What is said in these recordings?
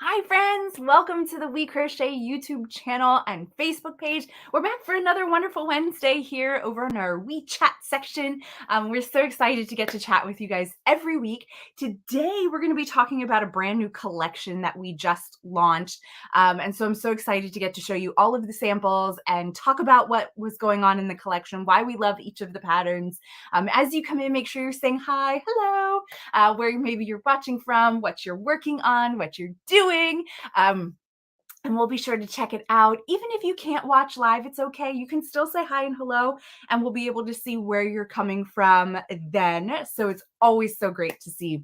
Hi friends, welcome to the WeCrochet YouTube channel and Facebook page. We're back for another wonderful Wednesday here over in our WeChat section. We're so excited to get to chat with you guys every week. Today we're going to be talking about a brand new collection that we just launched. And so I'm so excited to get to show you all of the samples and talk about what was going on in the collection, why we love each of the patterns. As you come in, make sure you're saying hi, hello, where maybe you're watching from, what you're working on, what you're doing. Um, and we'll be sure to check it out. Even if you can't watch live, it's okay. You can still say hi and hello, and we'll be able to see where you're coming from then. So it's always so great to see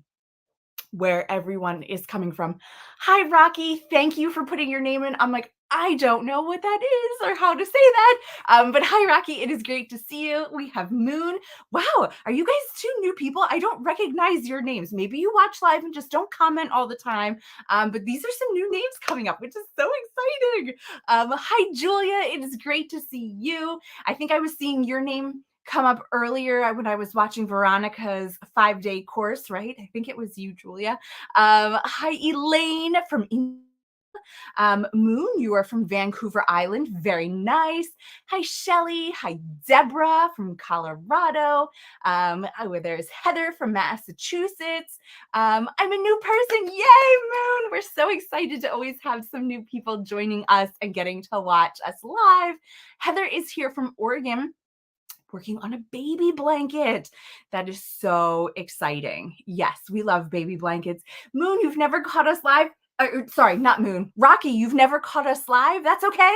where everyone is coming from. Hi, Rocky. Thank you for putting your name in. I'm like, I don't know what that is or how to say that. But hi, Rocky. It is great to see you. We have Moon. Wow. Are you guys two new people? I don't recognize your names. Maybe you watch live and just don't comment all the time. But these are some new names coming up, which is so exciting. Hi, Julia. It is great to see you. I think I was seeing your name come up earlier when I was watching Veronica's 5-day course, right? I think it was you, Julia. Hi, Elaine from India. Moon, you are from Vancouver Island. Very nice. Hi, Shelly. Hi, Deborah from Colorado. There's Heather from Massachusetts. I'm a new person. Yay, Moon. We're so excited to always have some new people joining us and getting to watch us live. Heather is here from Oregon, working on a baby blanket. That is so exciting. Yes, we love baby blankets. Moon, you've never caught us live. Sorry, not Moon. Rocky, you've never caught us live. That's okay.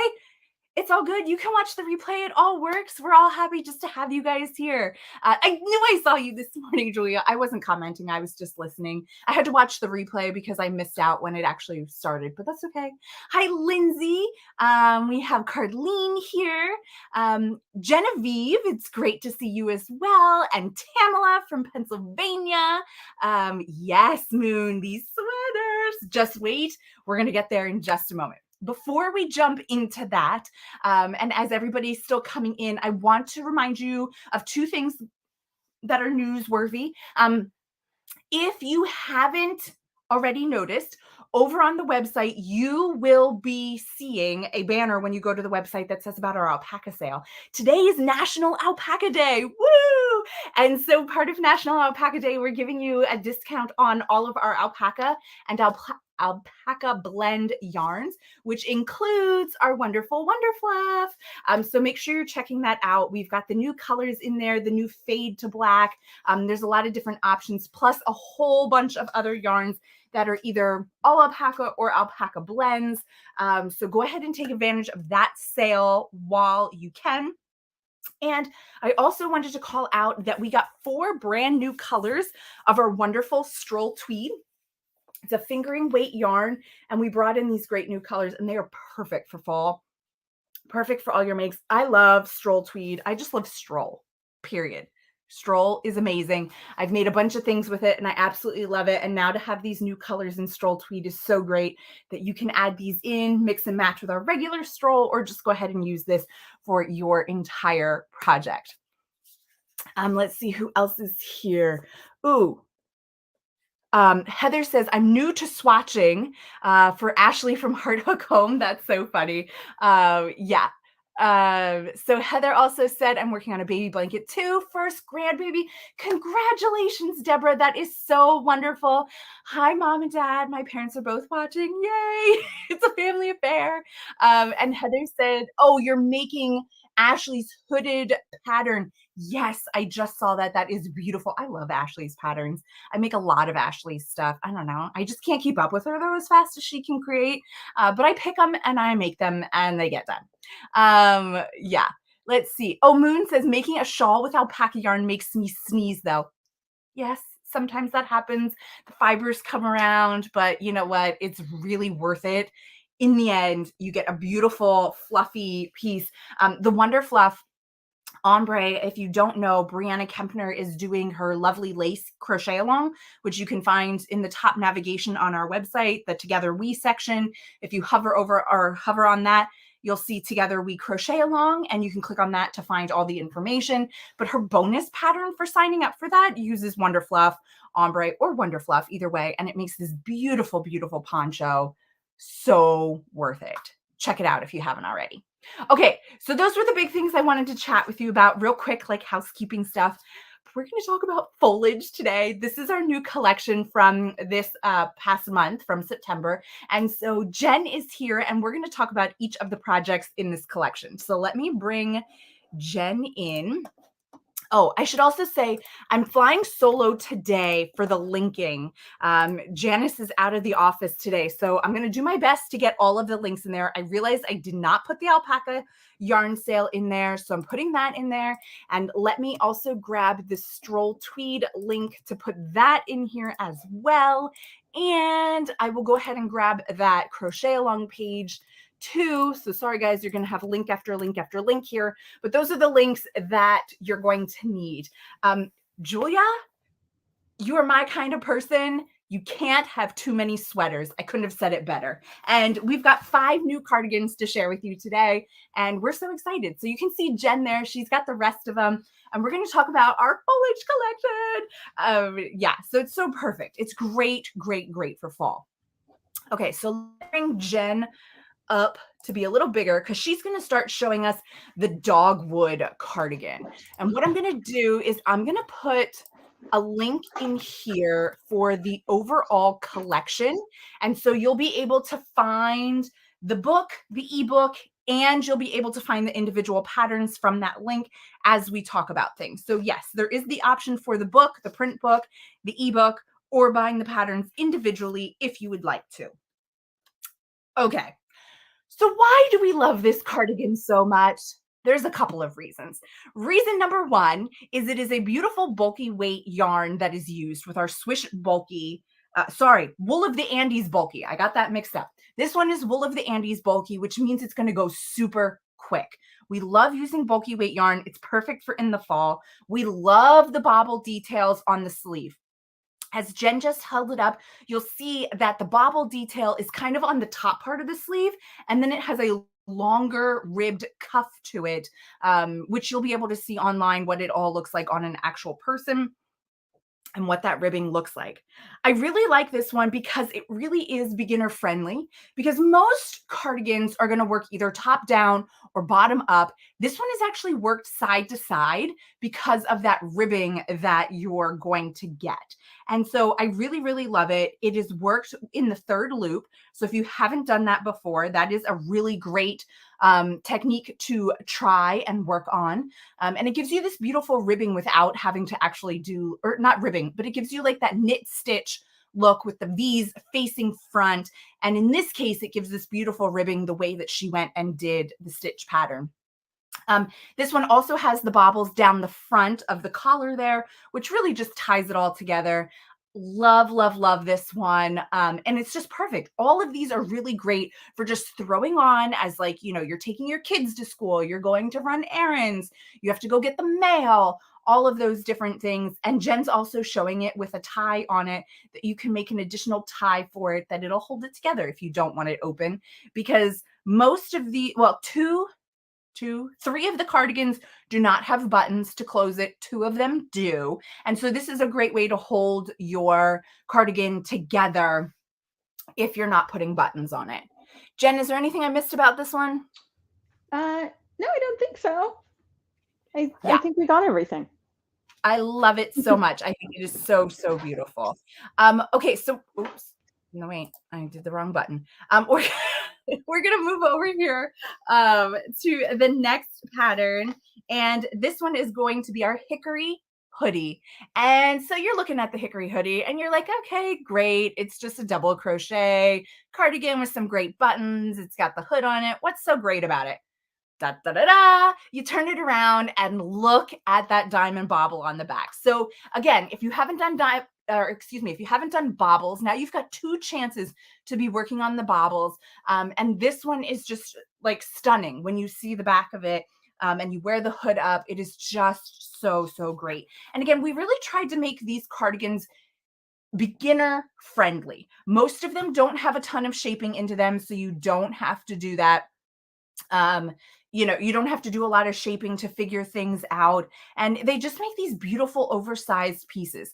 It's all good. You can watch the replay. It all works. We're all happy just to have you guys here. I knew I saw you this morning, Julia. I wasn't commenting. I was just listening. I had to watch the replay because I missed out when it actually started, but that's okay. Hi, Lindsay. We have Katelyn here. Genevieve, it's great to see you as well. And Tamala from Pennsylvania. Yes, Moon, these sweaters. Just wait. We're going to get there in just a moment. Before we jump into that, and as everybody's still coming in, I want to remind you of two things that are newsworthy. If you haven't already noticed, over on the website, you will be seeing a banner when you go to the website that says about our alpaca sale. Today is National Alpaca Day. Woo! And so part of National Alpaca Day, we're giving you a discount on all of our alpaca and alpaca blend yarns, which includes our wonderful Wonderfluff. So make sure you're checking that out. We've got the new colors in there, the new fade to black. There's a lot of different options, plus a whole bunch of other yarns that are either all alpaca or alpaca blends. So go ahead and take advantage of that sale while you can. And I also wanted to call out that we got 4 brand new colors of our wonderful Stroll Tweed. It's a fingering weight yarn, and we brought in these great new colors, and they are perfect for fall. Perfect for all your makes. I love Stroll Tweed. I just love Stroll, period. Stroll is amazing. I've made a bunch of things with it and I absolutely love it. And now to have these new colors in Stroll Tweed is so great that you can add these in, mix and match with our regular Stroll, or just go ahead and use this for your entire project. Let's see who else is here. Ooh, Heather says, I'm new to swatching for Ashley from Heart Hook Home. That's so funny. Yeah. So Heather also said, I'm working on a baby blanket too. First grandbaby. Congratulations, Deborah. That is so wonderful. Hi, Mom and Dad. My parents are both watching. Yay. It's a family affair. And Heather said, oh, you're making Ashley's hooded pattern. Yes, I just saw that. That is beautiful. I love Ashley's patterns. I make a lot of Ashley's stuff. I don't know. I just can't keep up with her though as fast as she can create. But I pick them and I make them and they get done. Yeah. Let's see. Oh, Moon says making a shawl with alpaca yarn makes me sneeze though. Yes, sometimes that happens. The fibers come around, but you know what? It's really worth it. In the end, you get a beautiful, fluffy piece. The Wonderfluff ombre, if you don't know, Brianna Kempner is doing her lovely lace crochet along, which you can find in the top navigation on our website, the Together We section. If you hover over or hover on that, you'll see Together We Crochet Along, and you can click on that to find all the information. But her bonus pattern for signing up for that uses Wonderfluff, ombre, or Wonderfluff, either way, and it makes this beautiful, beautiful poncho. So worth it. Check it out if you haven't already. Okay, so those were the big things I wanted to chat with you about real quick, like housekeeping stuff. We're going to talk about Foliage today. This is our new collection from this past month, from September. And so Jen is here, and we're going to talk about each of the projects in this collection. So let me bring Jen in. Oh, I should also say I'm flying solo today for the linking. Janice is out of the office today, so I'm going to do my best to get all of the links in there. I realized I did not put the alpaca yarn sale in there, so I'm putting that in there. And let me also grab the Stroll Tweed link to put that in here as well. And I will go ahead and grab that Crochet Along page too. So sorry guys, you're going to have link after link after link here, but those are the links that you're going to need. Julia, you are my kind of person. You can't have too many sweaters. I couldn't have said it better. And we've got 5 new cardigans to share with you today, and we're so excited. So you can see Jen there. She's got the rest of them, and we're going to talk about our Foliage collection. Yeah, so it's so perfect. It's great, great, great for fall. Okay, so let's bring Jen up to be a little bigger because she's going to start showing us the dogwood cardigan. And what I'm going to do is I'm going to put a link in here for the overall collection. And so you'll be able to find the book, the ebook, and you'll be able to find the individual patterns from that link as we talk about things. So yes, there is the option for the book, the print book, the ebook, or buying the patterns individually if you would like to. Okay. So why do we love this cardigan so much? There's a couple of reasons. Reason number one is it is a beautiful bulky weight yarn that is used with our Swish bulky, Wool of the Andes bulky. I got that mixed up. This one is Wool of the Andes bulky, which means it's going to go super quick. We love using bulky weight yarn. It's perfect for in the fall. We love the bobble details on the sleeve. As Jen just held it up, you'll see that the bobble detail is kind of on the top part of the sleeve, and then it has a longer ribbed cuff to it, which you'll be able to see online what it all looks like on an actual person and what that ribbing looks like. I really like this one because it really is beginner friendly, because most cardigans are going to work either top down or bottom up. This one is actually worked side to side because of that ribbing that you're going to get. And so I really, really love it. It is worked in the 3rd loop. So if you haven't done that before, that is a really great technique to try and work on. And it gives you this beautiful ribbing without having to actually do, or not ribbing, but it gives you like that knit stitch look with the V's facing front. And in this case, it gives this beautiful ribbing the way that she went and did the stitch pattern. This one also has the bobbles down the front of the collar there, which really just ties it all together. Love, love, love this one. And it's just perfect. All of these are really great for just throwing on as, like, you know, you're taking your kids to school, you're going to run errands, you have to go get the mail, all of those different things. And Jen's also showing it with a tie on it that you can make an additional tie for it, that it'll hold it together if you don't want it open, because most of the, well, 3 of the cardigans do not have buttons to close it. 2 of them do. And so this is a great way to hold your cardigan together if you're not putting buttons on it. Jen, is there anything I missed about this one? No, I don't think so. I think we got everything. I love it so much. I think it is so, so beautiful. Okay, so, oops. No, wait, I did the wrong button. We're going to move over here to the next pattern. And this one is going to be our hickory hoodie. And so you're looking at the hickory hoodie and you're like, okay, great. It's just a double crochet cardigan with some great buttons. It's got the hood on it. What's so great about it? Da, da, da, da. You turn it around and look at that diamond bobble on the back. So again, if you haven't done if you haven't done bobbles, now you've got 2 chances to be working on the bobbles. And this one is just like stunning when you see the back of it. And you wear the hood up. It is just so, so great. And again, we really tried to make these cardigans beginner friendly. Most of them don't have a ton of shaping into them, so you don't have to do that. you know, you don't have to do a lot of shaping to figure things out. And they just make these beautiful oversized pieces.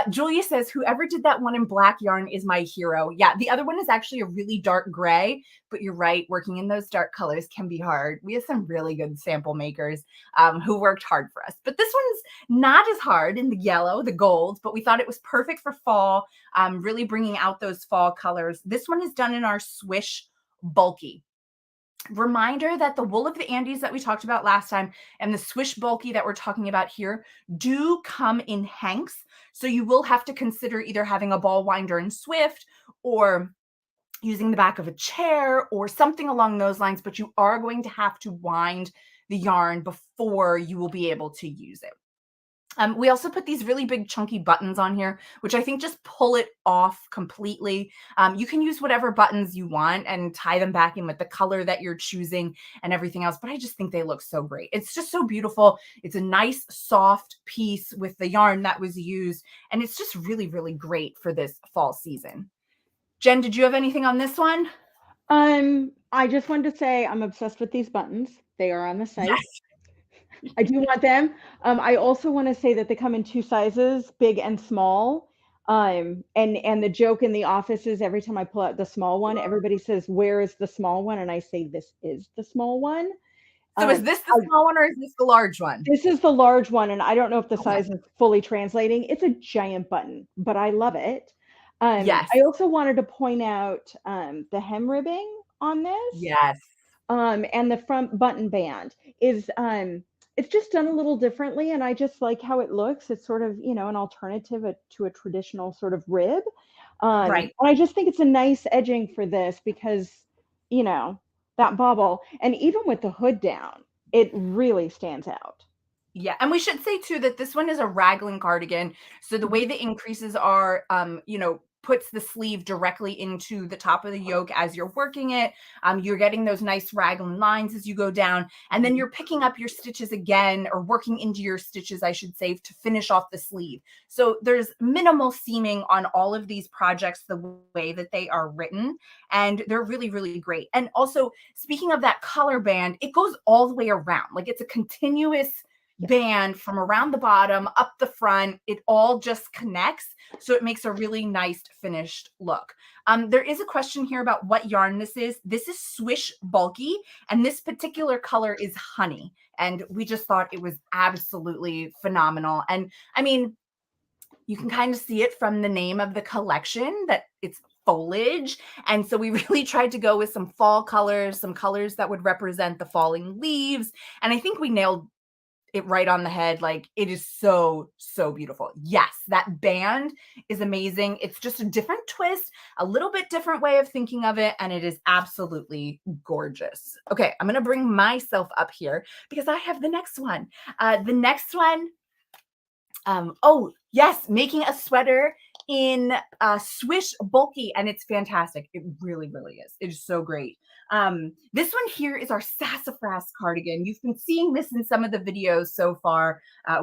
Julia says, whoever did that one in black yarn is my hero. Yeah, the other one is actually a really dark gray, but you're right, working in those dark colors can be hard. We have some really good sample makers who worked hard for us. But this one's not as hard in the yellow, the gold, but we thought it was perfect for fall, really bringing out those fall colors. This one is done in our Swish Bulky. Reminder that the wool of the Andes that we talked about last time and the Swish Bulky that we're talking about here do come in hanks. So you will have to consider either having a ball winder and Swift or using the back of a chair or something along those lines, but you are going to have to wind the yarn before you will be able to use it. We also put these really big chunky buttons on here, which I think just pull it off completely. You can use whatever buttons you want and tie them back in with the color that you're choosing and everything else, but I just think they look so great. It's just so beautiful. It's a nice soft piece with the yarn that was used, and it's just really, really great for this fall season. Jen, did you have anything on this one? I just wanted to say I'm obsessed with these buttons. They are on the site. Yes. I do want them. I also want to say that they come in 2 sizes, big and small. And the joke in the office is every time I pull out the small one, everybody says, "Where is the small one?" And I say, "This is the small one." So is this the small one or is this the large one? This is the large one, and I don't know if the Okay. size is fully translating. It's a giant button, but I love it. Yes. I also wanted to point out the hem ribbing on this. Yes. And the front button band is it's just done a little differently, and I just like how it looks. It's sort of, you know, an alternative to a traditional sort of rib. Right. And I just think it's a nice edging for this because, you know, that bobble, and even with the hood down, it really stands out. Yeah, and we should say too that this one is a raglan cardigan. So the way the increases are, you know, puts the sleeve directly into the top of the yoke as you're working it. You're getting those nice raglan lines as you go down, and then you're picking up your stitches again, or working into your stitches, I should say, to finish off the sleeve. So there's minimal seaming on all of these projects the way that they are written, and they're really, really great. And also, speaking of that color band, it goes all the way around. Like it's a continuous band from around the bottom up the front. It all just connects, so it makes a really nice finished look. There is a question here about what yarn this is. This is Swish Bulky, and this particular color is honey, and we just thought it was absolutely phenomenal. And I mean, you can kind of see it from the name of the collection that it's foliage. And so we really tried to go with some fall colors, some colors that would represent the falling leaves, and I think we nailed it right on the head. Like, it is so, so beautiful. Yes, that band is amazing. It's just a different twist, a little bit different way of thinking of it, and it is absolutely gorgeous. Okay, I'm gonna bring myself up here because I have the next one. The next one, oh yes, making a sweater in Swish Bulky, and it's fantastic. It really, really is. It is so great. This one here is our sassafras cardigan. You've been seeing this in some of the videos so far.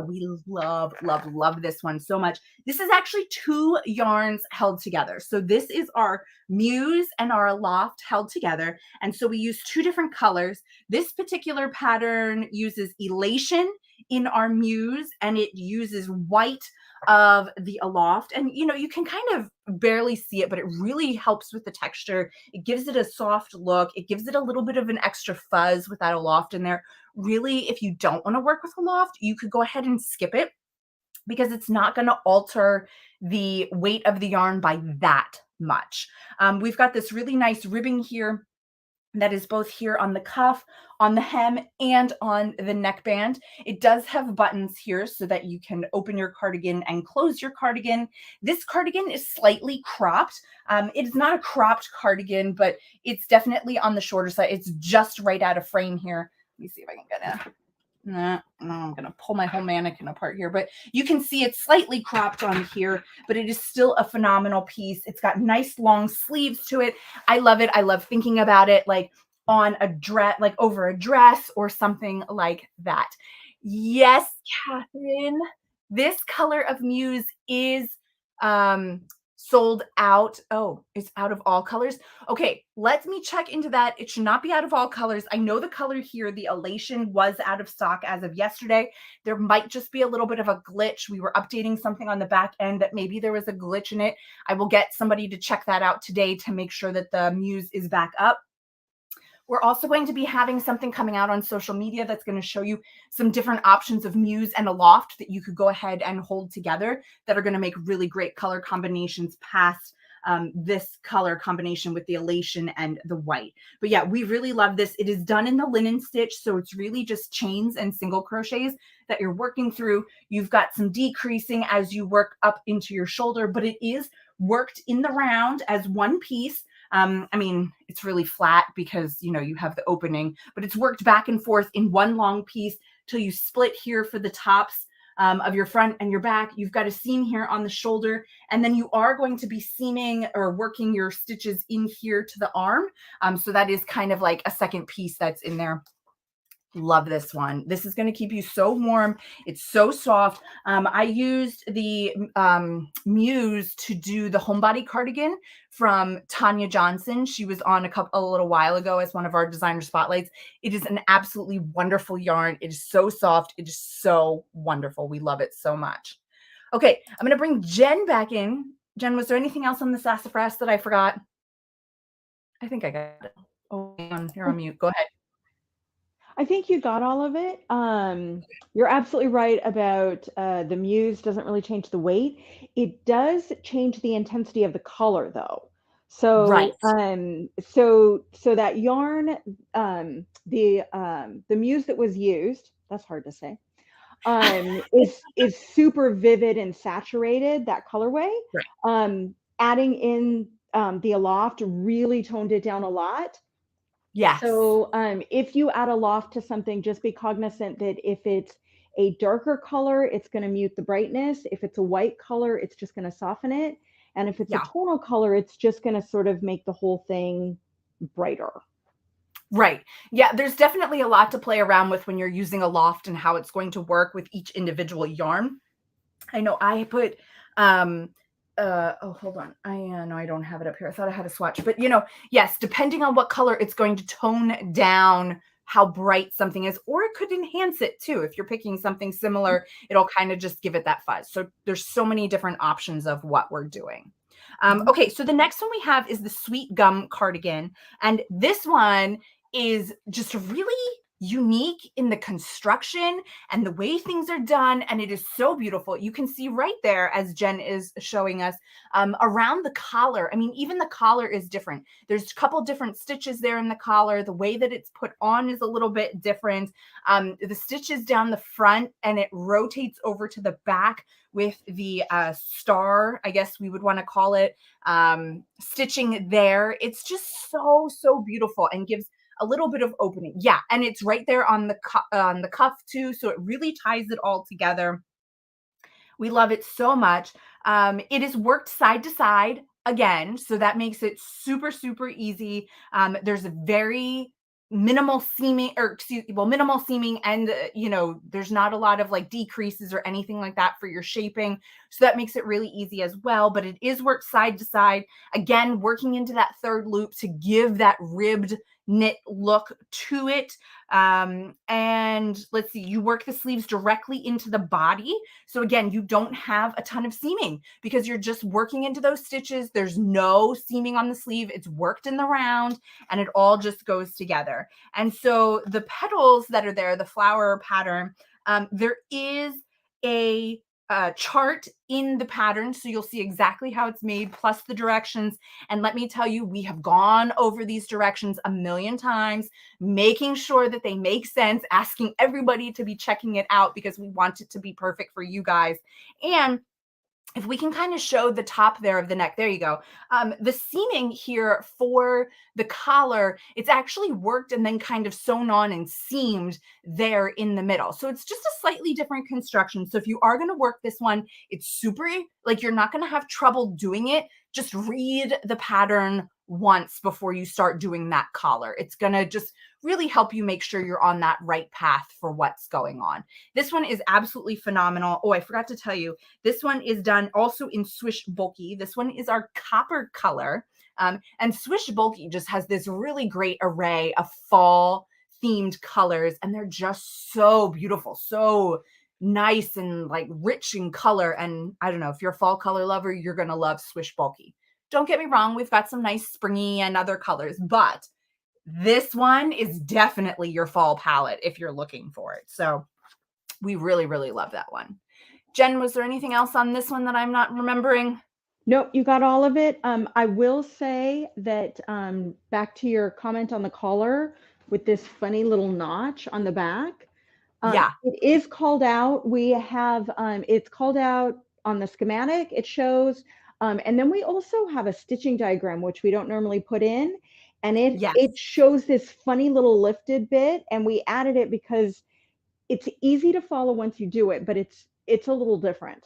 We love, love, love this one so much. This is actually 2 yarns held together. So this is our Muse and our Aloft held together. And so we use 2 different colors. This particular pattern uses Elation in our Muse, and it uses white of the Aloft. And you know, you can kind of barely see it, but it really helps with the texture. It gives it a soft look. It gives it a little bit of an extra fuzz with that Aloft in there. Really, if you don't want to work with Aloft, you could go ahead and skip it because it's not going to alter the weight of the yarn by that much. We've got this really nice ribbing here that is both here on the cuff, on the hem, and on the neckband. It does have buttons here so that you can open your cardigan and close your cardigan. This cardigan is slightly cropped. It is not a cropped cardigan, but it's definitely on the shorter side. It's just right out of frame here. Let me see if I can get it. No, I'm going to pull my whole mannequin apart here, but you can see it's slightly cropped on here, but it is still a phenomenal piece. It's got nice long sleeves to it. I love it. I love thinking about it like on a dress, like over a dress or something like that. Yes, Catherine, this color of Muse is sold out. Oh, it's out of all colors. Okay, let me check into that. It should not be out of all colors. I know the color here, the Elation, was out of stock as of yesterday. There might just be a little bit of a glitch. We were updating something on the back end that maybe there was a glitch in it. I will get somebody to check that out today to make sure that the Muse is back up. We're also going to be having something coming out on social media that's going to show you some different options of Muse and a loft that you could go ahead and hold together that are going to make really great color combinations past this color combination with the Elation and the white. But yeah, we really love this. It is done in the linen stitch, so it's really just chains and single crochets that you're working through. You've got some decreasing as you work up into your shoulder, but it is worked in the round as one piece. I mean, it's really flat because, you know, you have the opening, but it's worked back and forth in one long piece till you split here for the tops of your front and your back. You've got a seam here on the shoulder, and then you are going to be seaming or working your stitches in here to the arm. So that is kind of like a second piece that's in there. Love this one. This is going to keep you so warm. It's so soft. I used the Muse to do the homebody cardigan from Tanya Johnson. She was on a little while ago as one of our designer spotlights. It is an absolutely wonderful yarn. It is so soft. It is so wonderful. We love it so much. Okay, I'm going to bring Jen back in. Jen, was there anything else on the sassafras that I forgot? I think I got it. Oh, you're on mute. Go ahead. I think you got all of it. You're absolutely right about the Muse doesn't really change the weight. It does change the intensity of the color, though. Right. So that yarn, the Muse that was used, that's hard to say, is super vivid and saturated, that colorway. Right. Adding in the Aloft really toned it down a lot. Yes. So if you add a loft to something, just be cognizant that if it's a darker color, it's going to mute the brightness. If it's a white color, it's just going to soften it. And if it's a tonal color, it's just going to sort of make the whole thing brighter. Right. Yeah, there's definitely a lot to play around with when you're using a loft and how it's going to work with each individual yarn. I know I put oh, hold on. No, I don't have it up here. I thought I had a swatch, but you know, yes, depending on what color, it's going to tone down how bright something is, or it could enhance it too. If you're picking something similar, it'll kind of just give it that fuzz. So there's so many different options of what we're doing. Okay, so the next one we have is the Sweet Gum cardigan. And this one is just really unique in the construction and the way things are done, and it is so beautiful. You can see right there, as Jen is showing us, around the collar. I mean, even the collar is different. There's a couple different stitches there in the collar. The way that it's put on is a little bit different. The stitches down the front, and it rotates over to the back with the star, I guess we would want to call it, stitching there. It's just so beautiful and gives a little bit of opening. Yeah, and it's right there on the cuff too, so it really ties it all together. We love it so much. It is worked side to side again, so that makes it super easy. There's a very minimal seaming, or minimal seaming, and you know, there's not a lot of like decreases or anything like that for your shaping, so that makes it really easy as well. But it is worked side to side, again working into that third loop to give that ribbed knit look to it. And let's see, you work the sleeves directly into the body, so again, you don't have a ton of seaming because you're just working into those stitches. There's no seaming on the sleeve. It's worked in the round, and it all just goes together. And so the petals that are there, the flower pattern, there is a chart in the pattern, so you'll see exactly how it's made, plus the directions. And let me tell you, we have gone over these directions a million times, making sure that they make sense, asking everybody to be checking it out because we want it to be perfect for you guys. And if we can kind of show the top there of the neck, there you go. The seaming here for the collar, it's actually worked and then kind of sewn on and seamed there in the middle. So it's just a slightly different construction. So if you are going to work this one, it's super, like, you're not going to have trouble doing it. Just read the pattern once before you start doing that collar. It's going to just really help you make sure you're on that right path for what's going on. This one is absolutely phenomenal. Oh, I forgot to tell you, this one is done also in Swish Bulky. This one is our copper color. And Swish Bulky just has this really great array of fall themed colors, and they're just so beautiful, so nice and like rich in color. And I don't know, if you're a fall color lover, you're going to love Swish Bulky. Don't get me wrong, we've got some nice springy and other colors, but this one is definitely your fall palette if you're looking for it. So we really, really love that one. Jen, was there anything else on this one that I'm not remembering? Nope, you got all of it. I will say that back to your comment on the collar with this funny little notch on the back. Yeah. It is called out. We have, it's called out on the schematic. It shows, and then we also have a stitching diagram, which we don't normally put in. And it shows this funny little lifted bit, and we added it because it's easy to follow once you do it, but it's a little different.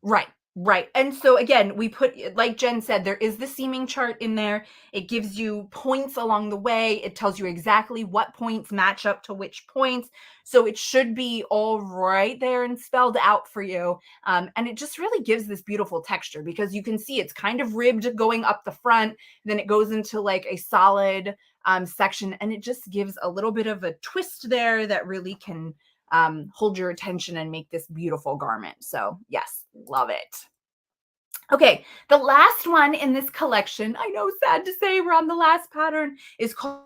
Right. Right. And so again, we put, like Jen said, there is the seaming chart in there. It gives you points along the way. It tells you exactly what points match up to which points. So it should be all right there and spelled out for you. And it just really gives this beautiful texture because you can see it's kind of ribbed going up the front. Then it goes into like a solid section, and it just gives a little bit of a twist there that really can hold your attention and make this beautiful garment. So yes, love it. Okay, the last one in this collection, I know, sad to say we're on the last pattern, is called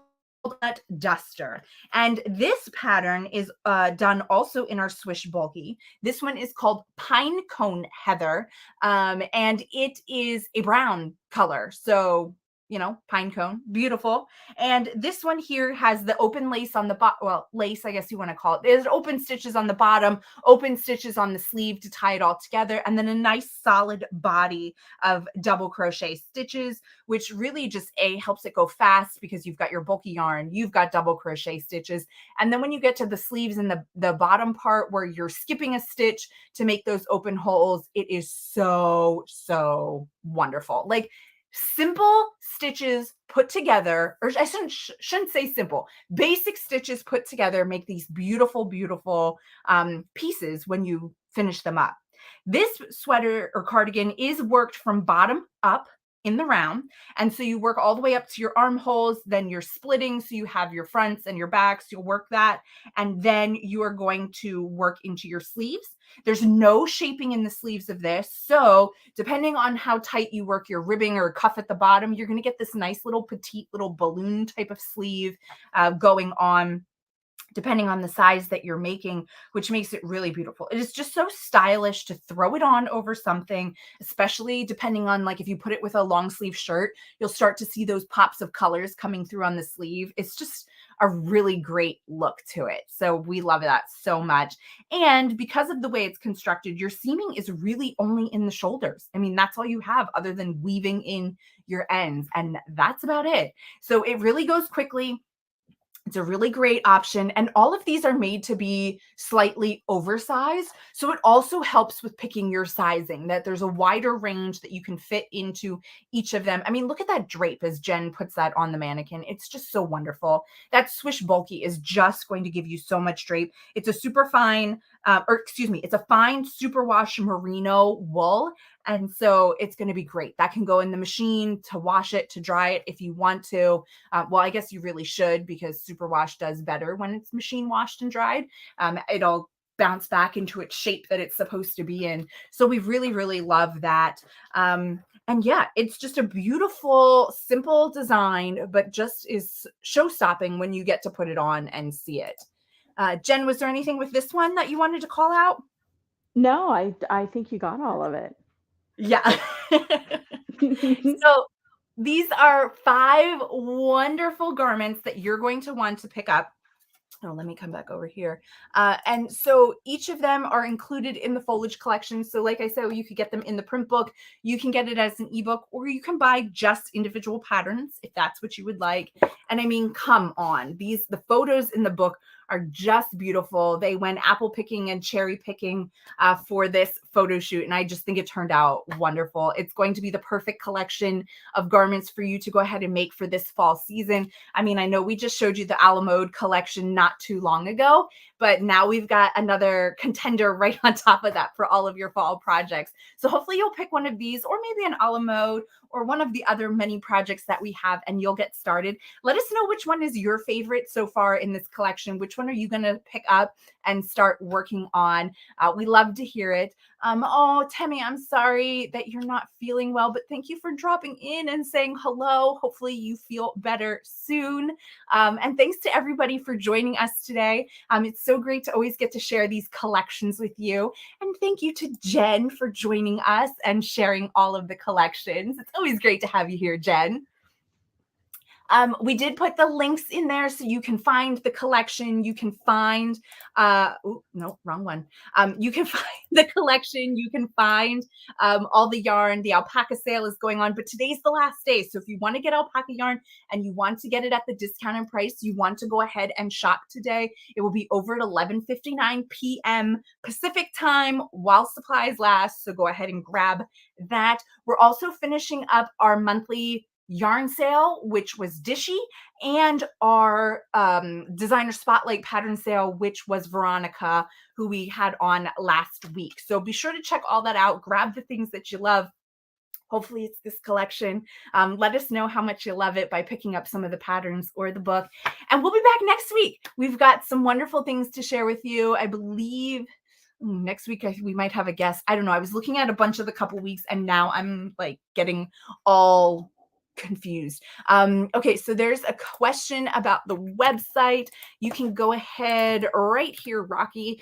Nut Duster. And this pattern is done also in our Swish Bulky. This one is called Pine Cone Heather, and it is a brown color. So you know, pine cone, beautiful. And this one here has the open lace on the bottom, well, lace, I guess you want to call it. There's open stitches on the bottom, open stitches on the sleeve to tie it all together, and then a nice solid body of double crochet stitches, which really just helps it go fast because you've got your bulky yarn, you've got double crochet stitches. And then when you get to the sleeves and the bottom part where you're skipping a stitch to make those open holes, it is so, so wonderful. Like, simple stitches put together, or I shouldn't say simple, basic stitches put together make these beautiful, beautiful pieces when you finish them up. This sweater or cardigan is worked from bottom up in the round. And so you work all the way up to your armholes, then you're splitting. So you have your fronts and your backs, you'll work that. And then you are going to work into your sleeves. There's no shaping in the sleeves of this. So depending on how tight you work your ribbing or cuff at the bottom, you're going to get this nice little petite little balloon type of sleeve going on, depending on the size that you're making, which makes it really beautiful. It is just so stylish to throw it on over something, especially depending on, like, if you put it with a long sleeve shirt, you'll start to see those pops of colors coming through on the sleeve. It's just a really great look to it. So we love that so much. And because of the way it's constructed, your seaming is really only in the shoulders. I mean, that's all you have other than weaving in your ends, and that's about it. So it really goes quickly. It's a really great option. And all of these are made to be slightly oversized. So it also helps with picking your sizing, that there's a wider range that you can fit into each of them. I mean, look at that drape as Jen puts that on the mannequin. It's just so wonderful. That Swish Bulky is just going to give you so much drape. It's a super fine, it's a fine superwash merino wool. And so it's going to be great. That can go in the machine to wash it, to dry it if you want to. Well, I guess you really should, because superwash does better when it's machine washed and dried. It'll bounce back into its shape that it's supposed to be in. So we really, really love that. And yeah, it's just a beautiful, simple design, but just is show-stopping when you get to put it on and see it. Jen, was there anything with this one that you wanted to call out? No, I think you got all of it. Yeah. So these are 5 wonderful garments that you're going to want to pick up. Oh, let me come back over here. And so each of them are included in the Foliage collection. So like I said, you could get them in the print book, you can get it as an ebook, or you can buy just individual patterns if that's what you would like. And I mean, come on, the photos in the book are just beautiful. They went apple picking and cherry picking for this photo shoot, and I just think it turned out wonderful. It's going to be the perfect collection of garments for you to go ahead and make for this fall season. I mean, I know we just showed you the a la mode collection not too long ago, but now we've got another contender right on top of that for all of your fall projects. So hopefully you'll pick one of these, or maybe an a la mode, or one of the other many projects that we have, and you'll get started. Let us know which one is your favorite so far in this collection. Which one are you going to pick up and start working on? We love to hear it. Oh, Temmie, I'm sorry that you're not feeling well, but thank you for dropping in and saying hello. Hopefully you feel better soon. And thanks to everybody for joining us today. It's so great to always get to share these collections with you. And thank you to Jen for joining us and sharing all of the collections. It's always great to have you here, Jen. We did put the links in there so you can find the collection. You can find, no, wrong one. You can find the collection. You can find all the yarn. The alpaca sale is going on, but today's the last day. So if you want to get alpaca yarn and you want to get it at the discounted price, you want to go ahead and shop today. It will be over at 11:59 p.m. Pacific time while supplies last. So go ahead and grab that. We're also finishing up our monthly yarn sale, which was Dishy, and our designer spotlight pattern sale, which was Veronica, who we had on last week. So be sure to check all that out. Grab the things that you love. Hopefully it's this collection. Let us know how much you love it by picking up some of the patterns or the book. And we'll be back next week. We've got some wonderful things to share with you. I believe next week we might have a guest. I don't know. I was looking at a bunch of the couple weeks, and now I'm like getting all confused. Okay, so there's a question about the website. You can go ahead right here, Rocky,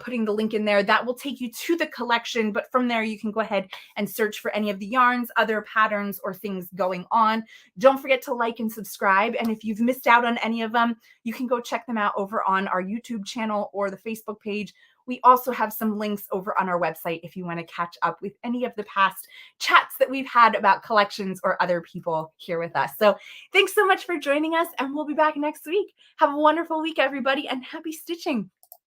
putting the link in there. That will take you to the collection, but from there you can go ahead and search for any of the yarns, other patterns, or things going on. Don't forget to like and subscribe, and if you've missed out on any of them, you can go check them out over on our YouTube channel or the Facebook page. We also have some links over on our website if you want to catch up with any of the past chats that we've had about collections or other people here with us. So thanks so much for joining us, and we'll be back next week. Have a wonderful week, everybody, and happy stitching.